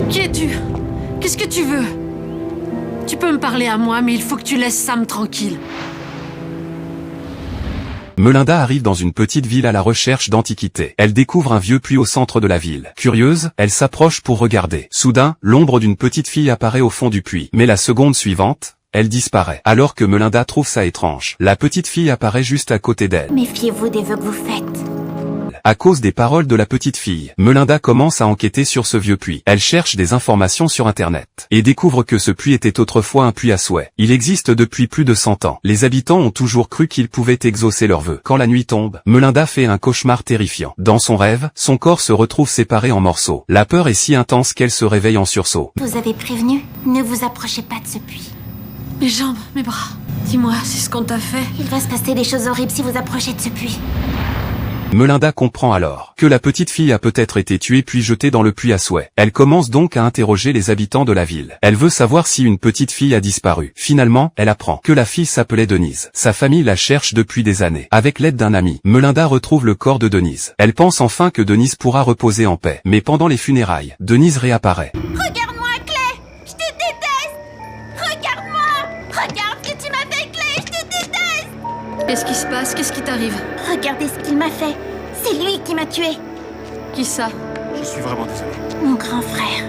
Qui es-tu? Qu'est-ce que tu veux? Tu peux me parler à moi, mais il faut que tu laisses Sam tranquille. Melinda arrive dans une petite ville à la recherche d'antiquités. Elle découvre un vieux puits au centre de la ville. Curieuse, elle s'approche pour regarder. Soudain, l'ombre d'une petite fille apparaît au fond du puits. Mais la seconde suivante, elle disparaît. Alors que Melinda trouve ça étrange, la petite fille apparaît juste à côté d'elle. Méfiez-vous des vœux que vous faites. À cause des paroles de la petite fille, Melinda commence à enquêter sur ce vieux puits. Elle cherche des informations sur Internet et découvre que ce puits était autrefois un puits à souhait. Il existe depuis plus de 100 ans. Les habitants ont toujours cru qu'ils pouvaient exaucer leurs vœux. Quand la nuit tombe, Melinda fait un cauchemar terrifiant. Dans son rêve, son corps se retrouve séparé en morceaux. La peur est si intense qu'elle se réveille en sursaut. Vous avez prévenu, ne vous approchez pas de ce puits. Mes jambes, mes bras. Dis-moi, c'est ce qu'on t'a fait? Il va se passer des choses horribles si vous approchez de ce puits. Melinda comprend alors que la petite fille a peut-être été tuée puis jetée dans le puits à souhait. Elle commence donc à interroger les habitants de la ville. Elle veut savoir si une petite fille a disparu. Finalement, elle apprend que la fille s'appelait Denise. Sa famille la cherche depuis des années. Avec l'aide d'un ami, Melinda retrouve le corps de Denise. Elle pense enfin que Denise pourra reposer en paix. Mais pendant les funérailles, Denise réapparaît. Regarde-moi, Clay! Je te déteste! Regarde-moi! Regarde ce que tu m'as fait, Clay! Je te déteste! Qu'est-ce qui se passe? Qu'est-ce qui t'arrive? Regardez ce qu'il m'a fait. C'est lui qui m'a tué. Qui ça? Je suis vraiment désolé. Mon grand frère.